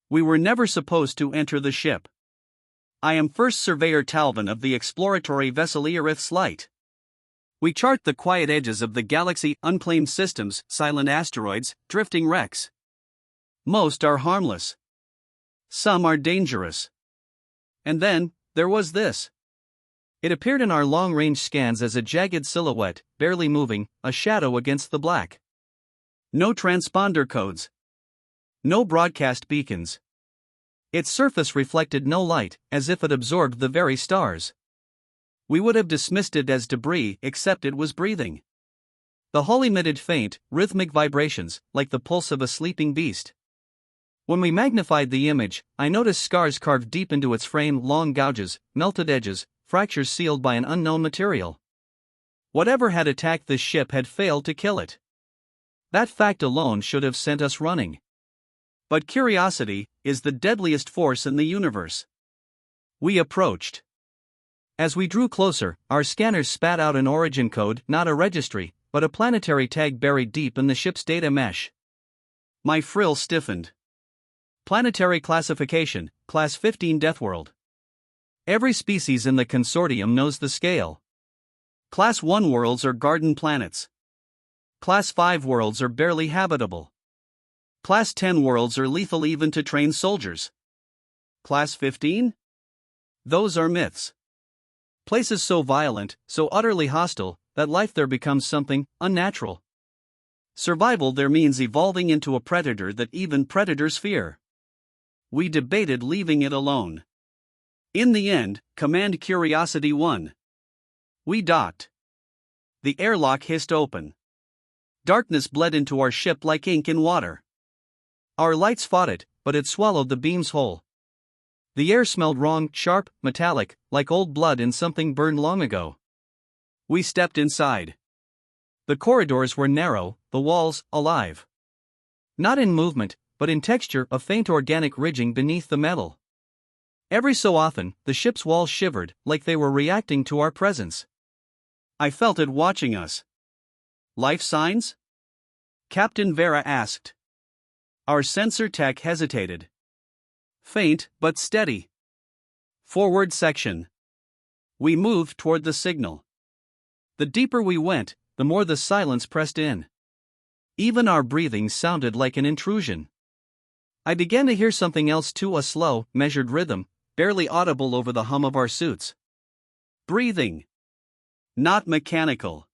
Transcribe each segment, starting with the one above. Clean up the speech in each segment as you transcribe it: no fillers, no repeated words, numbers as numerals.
We were never supposed to enter the ship. I am First Surveyor Talvin of the exploratory vessel Earith's Light. We chart the quiet edges of the galaxy, unclaimed systems, silent asteroids, drifting wrecks. Most are harmless. Some are dangerous. And then, there was this. It appeared in our long-range scans as a jagged silhouette, barely moving, a shadow against the black. No transponder codes. No broadcast beacons. Its surface reflected no light, as if it absorbed the very stars. We would have dismissed it as debris, except it was breathing. The hull emitted faint, rhythmic vibrations, like the pulse of a sleeping beast. When we magnified the image, I noticed scars carved deep into its frame, long gouges, melted edges, fractures sealed by an unknown material. Whatever had attacked this ship had failed to kill it. That fact alone should have sent us running. But curiosity is the deadliest force in the universe. We approached. As we drew closer, our scanners spat out an origin code, not a registry, but a planetary tag buried deep in the ship's data mesh. My frill stiffened. Planetary classification, Class 15 Deathworld. Every species in the consortium knows the scale. Class 1 worlds are garden planets. Class 5 worlds are barely habitable. Class 10 worlds are lethal even to trained soldiers. Class 15? Those are myths. Places so violent, so utterly hostile, that life there becomes something unnatural. Survival there means evolving into a predator that even predators fear. We debated leaving it alone. In the end, Command Curiosity won. We docked. The airlock hissed open. Darkness bled into our ship like ink in water. Our lights fought it, but it swallowed the beams whole. The air smelled wrong, sharp, metallic, like old blood in something burned long ago. We stepped inside. The corridors were narrow, the walls alive. Not in movement, but in texture, a faint organic ridging beneath the metal. Every so often, the ship's walls shivered, like they were reacting to our presence. I felt it watching us. Life signs? Captain Vera asked. Our sensor tech hesitated. Faint, but steady. Forward section. We moved toward the signal. The deeper we went, the more the silence pressed in. Even our breathing sounded like an intrusion. I began to hear something else too, a slow, measured rhythm, barely audible over the hum of our suits. Breathing. Not mechanical.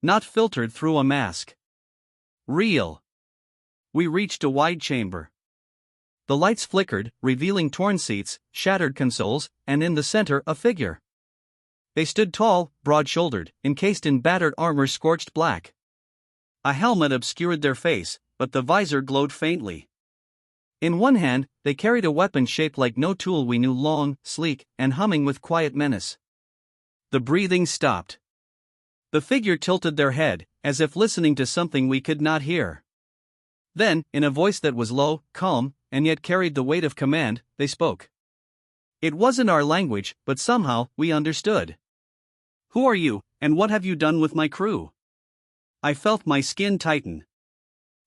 Not filtered through a mask. Real. We reached a wide chamber. The lights flickered, revealing torn seats, shattered consoles, and in the center a figure. They stood tall, broad-shouldered, encased in battered armor scorched black. A helmet obscured their face, but the visor glowed faintly. In one hand, they carried a weapon shaped like no tool we knew, long, sleek, and humming with quiet menace. The breathing stopped. The figure tilted their head, as if listening to something we could not hear. Then, in a voice that was low, calm, and yet carried the weight of command, they spoke. It wasn't our language, but somehow, we understood. Who are you, and what have you done with my crew? I felt my skin tighten.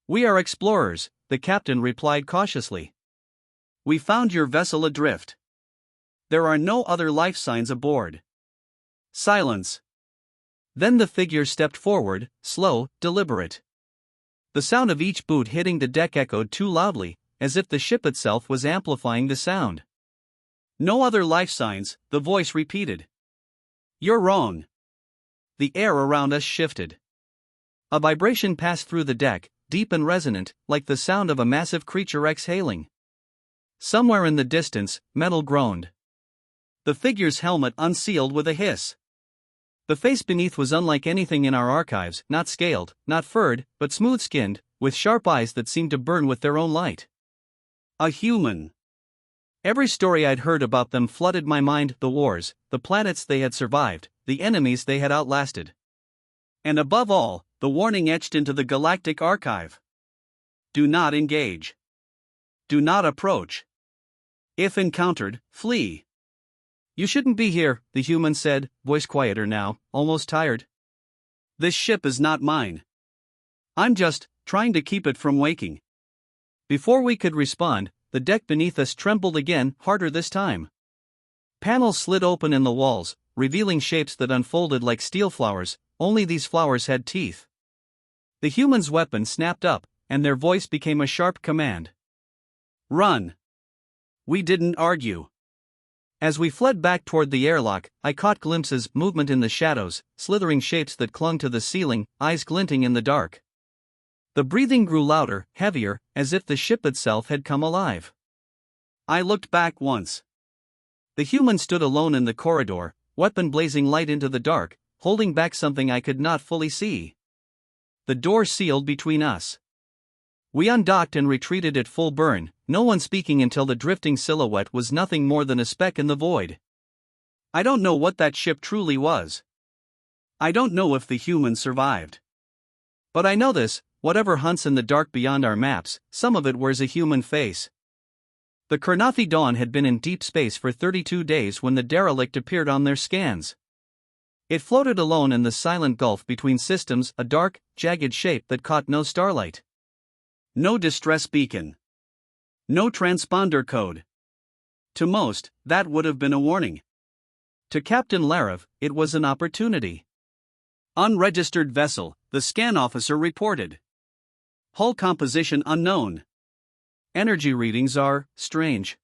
We are explorers, the captain replied cautiously. We found your vessel adrift. There are no other life signs aboard. Silence. Then the figure stepped forward, slow, deliberate. The sound of each boot hitting the deck echoed too loudly, as if the ship itself was amplifying the sound. No other life signs, the voice repeated. You're wrong. The air around us shifted. A vibration passed through the deck, deep and resonant, like the sound of a massive creature exhaling. Somewhere in the distance, metal groaned. The figure's helmet unsealed with a hiss. The face beneath was unlike anything in our archives, not scaled, not furred, but smooth-skinned, with sharp eyes that seemed to burn with their own light. A human. Every story I'd heard about them flooded my mind, the wars, the planets they had survived, the enemies they had outlasted. And above all, the warning etched into the galactic archive. Do not engage. Do not approach. If encountered, flee. You shouldn't be here, the human said, voice quieter now, almost tired. This ship is not mine. I'm just trying to keep it from waking. Before we could respond, the deck beneath us trembled again, harder this time. Panels slid open in the walls, revealing shapes that unfolded like steel flowers, only these flowers had teeth. The human's weapon snapped up, and their voice became a sharp command. Run! We didn't argue. As we fled back toward the airlock, I caught glimpses, movement in the shadows, slithering shapes that clung to the ceiling, eyes glinting in the dark. The breathing grew louder, heavier, as if the ship itself had come alive. I looked back once. The human stood alone in the corridor, weapon blazing light into the dark, holding back something I could not fully see. The door sealed between us. We undocked and retreated at full burn, no one speaking until the drifting silhouette was nothing more than a speck in the void. I don't know what that ship truly was. I don't know if the human survived. But I know this, whatever hunts in the dark beyond our maps, some of it wears a human face. The Kurnothi Dawn had been in deep space for 32 days when the derelict appeared on their scans. It floated alone in the silent gulf between systems, a dark, jagged shape that caught no starlight. No distress beacon. No transponder code. To most, that would have been a warning. To Captain Larev, it was an opportunity. Unregistered vessel, the scan officer reported. Hull composition unknown. Energy readings are strange.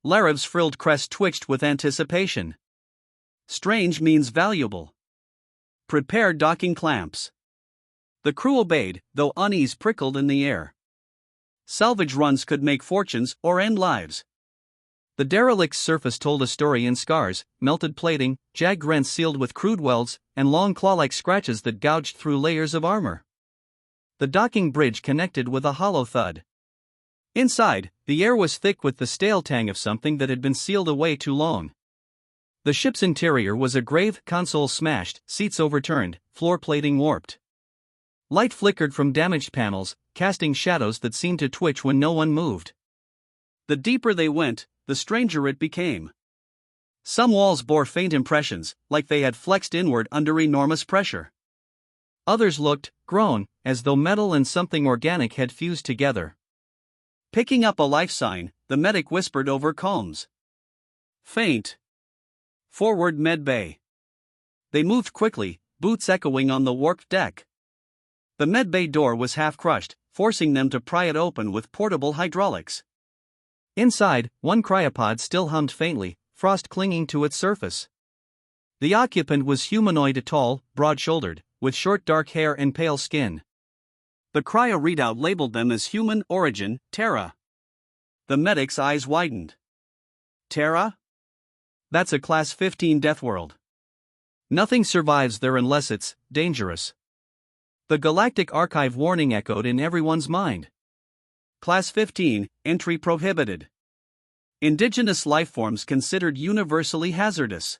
Larev's frilled crest twitched with anticipation. Strange means valuable. Prepare docking clamps. The crew obeyed, though unease prickled in the air. Salvage runs could make fortunes or end lives. The derelict's surface told a story in scars, melted plating, jagged rents sealed with crude welds, and long claw-like scratches that gouged through layers of armor. The docking bridge connected with a hollow thud. Inside, the air was thick with the stale tang of something that had been sealed away too long. The ship's interior was a grave, console smashed, seats overturned, floor plating warped. Light flickered from damaged panels, casting shadows that seemed to twitch when no one moved. The deeper they went, the stranger it became. Some walls bore faint impressions, like they had flexed inward under enormous pressure. Others looked, grown, as though metal and something organic had fused together. Picking up a life sign, the medic whispered over combs. Faint. Forward med bay. They moved quickly, boots echoing on the warped deck. The med bay door was half crushed, forcing them to pry it open with portable hydraulics. Inside, one cryopod still hummed faintly, frost clinging to its surface. The occupant was humanoid, tall, broad-shouldered, with short dark hair and pale skin. The cryo readout labeled them as human origin, Terra. The medic's eyes widened. Terra? That's a Class 15 Deathworld. Nothing survives there unless it's dangerous. The Galactic Archive warning echoed in everyone's mind. Class 15, entry prohibited. Indigenous lifeforms considered universally hazardous.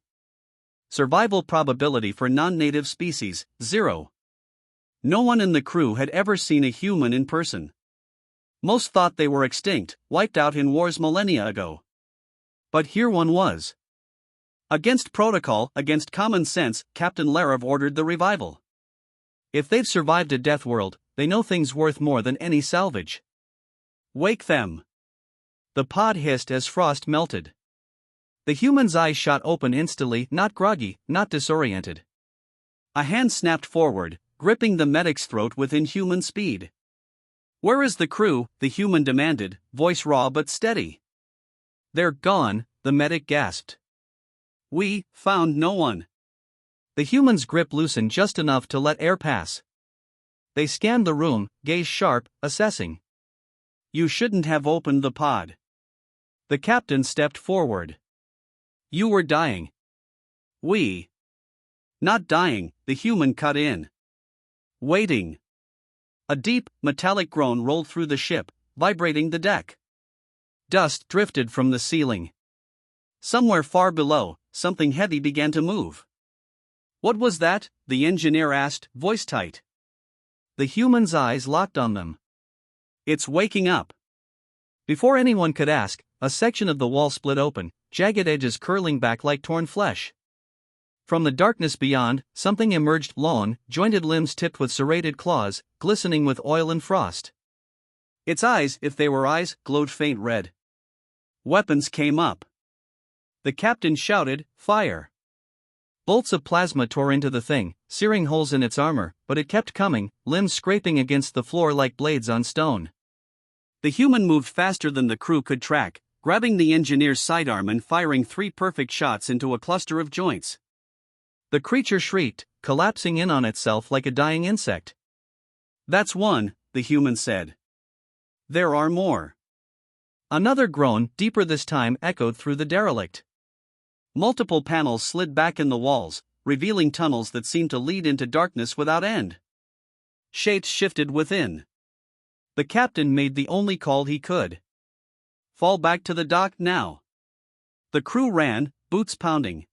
Survival probability for non-native species, 0. No one in the crew had ever seen a human in person. Most thought they were extinct, wiped out in wars millennia ago. But here one was. Against protocol, against common sense, Captain Larev ordered the revival. If they've survived a Deathworld, they know things worth more than any salvage. Wake them. The pod hissed as frost melted. The human's eyes shot open instantly, not groggy, not disoriented. A hand snapped forward, gripping the medic's throat with inhuman speed. Where is the crew? The human demanded, voice raw but steady. They're gone, the medic gasped. We found no one. The human's grip loosened just enough to let air pass. They scanned the room, gaze sharp, assessing. You shouldn't have opened the pod. The captain stepped forward. You were dying. We. Not dying, the human cut in. Waiting. A deep, metallic groan rolled through the ship, vibrating the deck. Dust drifted from the ceiling. Somewhere far below, something heavy began to move. What was that? The engineer asked, voice tight. The human's eyes locked on them. It's waking up. Before anyone could ask, a section of the wall split open, jagged edges curling back like torn flesh. From the darkness beyond, something emerged, long, jointed limbs tipped with serrated claws, glistening with oil and frost. Its eyes, if they were eyes, glowed faint red. Weapons came up. The captain shouted, "Fire!" Bolts of plasma tore into the thing, searing holes in its armor, but it kept coming, limbs scraping against the floor like blades on stone. The human moved faster than the crew could track, grabbing the engineer's sidearm and firing 3 perfect shots into a cluster of joints. The creature shrieked, collapsing in on itself like a dying insect. "That's one," the human said. "There are more." Another groan, deeper this time, echoed through the derelict. Multiple panels slid back in the walls, revealing tunnels that seemed to lead into darkness without end. Shapes shifted within. The captain made the only call he could. "Fall back to the dock now." The crew ran, boots pounding.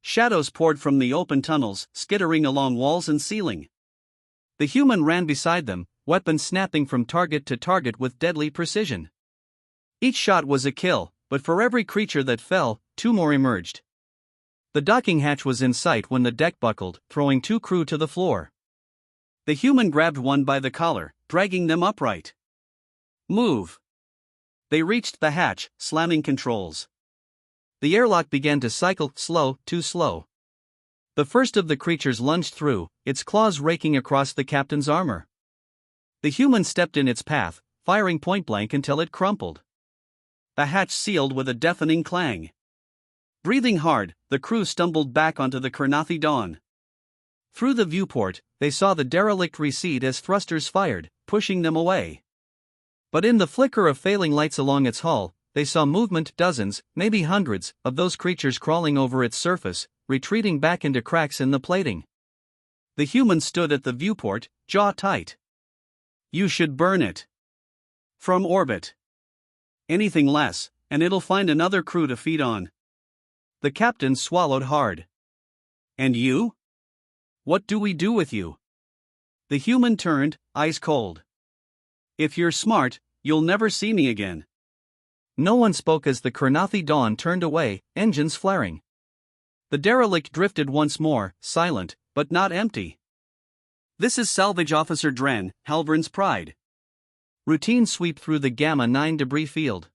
Shadows poured from the open tunnels, skittering along walls and ceiling. The human ran beside them, weapons snapping from target to target with deadly precision. Each shot was a kill, but for every creature that fell, 2 more emerged. The docking hatch was in sight when the deck buckled, throwing 2 crew to the floor. The human grabbed one by the collar, dragging them upright. "Move!" They reached the hatch, slamming controls. The airlock began to cycle, slow, too slow. The first of the creatures lunged through, its claws raking across the captain's armor. The human stepped in its path, firing point blank until it crumpled. The hatch sealed with a deafening clang. Breathing hard, the crew stumbled back onto the Kurnathi Dawn. Through the viewport, they saw the derelict recede as thrusters fired, pushing them away. But in the flicker of failing lights along its hull, they saw movement, dozens, maybe hundreds, of those creatures crawling over its surface, retreating back into cracks in the plating. The human stood at the viewport, jaw tight. "You should burn it. From orbit. Anything less, and it'll find another crew to feed on." The captain swallowed hard. "And you? What do we do with you?" The human turned, ice cold. "If you're smart, you'll never see me again." No one spoke as the Kurnathi Dawn turned away, engines flaring. The derelict drifted once more, silent, but not empty. "This is Salvage Officer Dren, Halvern's Pride." Routine sweep through the Gamma-9 debris field.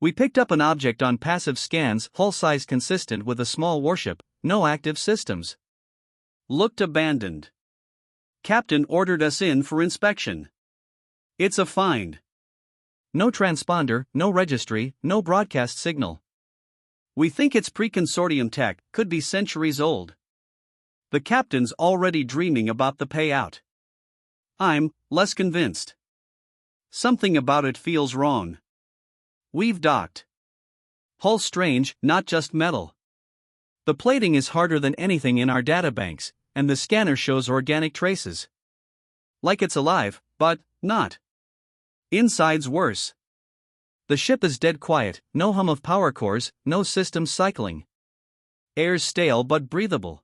"We picked up an object on passive scans, hull size consistent with a small warship, no active systems. Looked abandoned. Captain ordered us in for inspection. It's a find. No transponder, no registry, no broadcast signal. We think it's pre-consortium tech, could be centuries old. The captain's already dreaming about the payout. I'm less convinced. Something about it feels wrong. We've docked. Hull strange, not just metal. The plating is harder than anything in our databanks, and the scanner shows organic traces. Like it's alive, but not. Inside's worse. The ship is dead quiet, no hum of power cores, no systems cycling. Air's stale but breathable.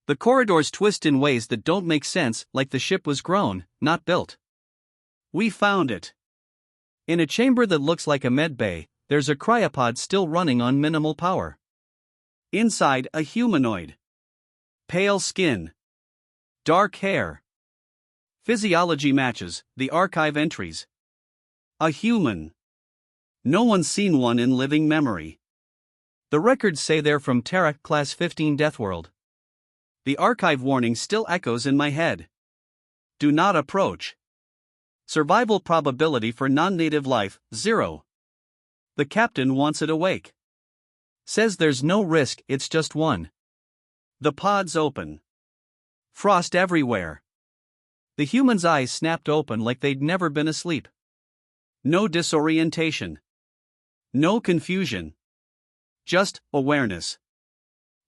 The corridors twist in ways that don't make sense, like the ship was grown, not built. We found it. In a chamber that looks like a med bay, there's a cryopod still running on minimal power. Inside, a humanoid. Pale skin. Dark hair. Physiology matches the archive entries. A human. No one's seen one in living memory. The records say they're from Terra, Class 15 Deathworld. The archive warning still echoes in my head. Do not approach. Survival probability for non-native life, 0. The captain wants it awake. Says there's no risk, it's just one. The pod's open. Frost everywhere. The human's eyes snapped open like they'd never been asleep. No disorientation. No confusion. Just awareness.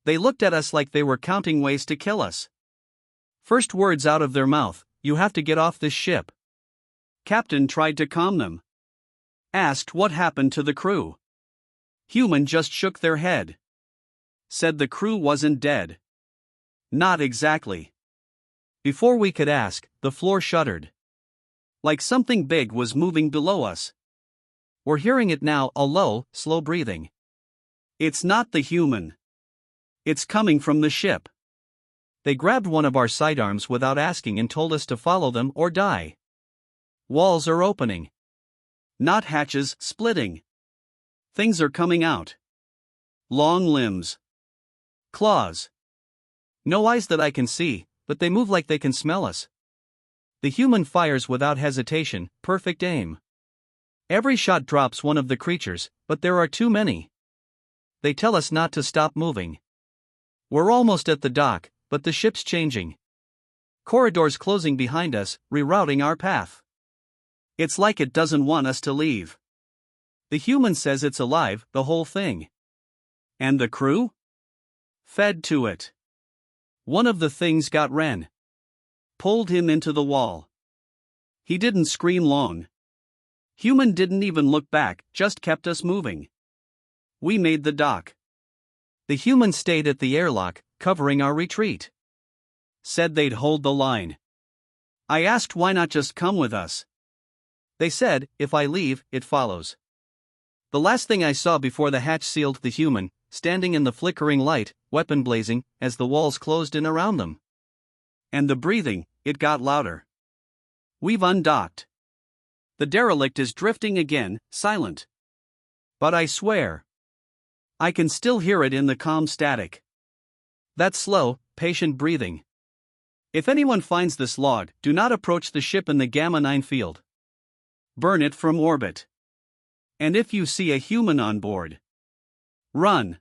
They looked at us like they were counting ways to kill us. First words out of their mouth, "You have to get off this ship." Captain tried to calm them. Asked what happened to the crew. Human just shook their head. Said the crew wasn't dead. Not exactly. Before we could ask, the floor shuddered. Like something big was moving below us. We're hearing it now, a low, slow breathing. It's not the human. It's coming from the ship. They grabbed one of our sidearms without asking and told us to follow them or die. Walls are opening. Not hatches splitting. Things are coming out. Long limbs. Claws. No eyes that I can see, but they move like they can smell us. The human fires without hesitation, perfect aim. Every shot drops one of the creatures, but there are too many. They tell us not to stop moving. We're almost at the dock, but the ship's changing. Corridors closing behind us, rerouting our path. It's like it doesn't want us to leave. The human says it's alive, the whole thing. And the crew? Fed to it. One of the things got Ren. Pulled him into the wall. He didn't scream long. Human didn't even look back, just kept us moving. We made the dock. The human stayed at the airlock, covering our retreat. Said they'd hold the line. I asked why not just come with us. They said, if I leave, it follows. The last thing I saw before the hatch sealed the human, standing in the flickering light, weapon blazing, as the walls closed in around them. And the breathing, it got louder. We've undocked. The derelict is drifting again, silent. But I swear, I can still hear it in the calm static. That slow, patient breathing. If anyone finds this log, do not approach the ship in the Gamma 9 field. Burn it from orbit. And if you see a human on board, run.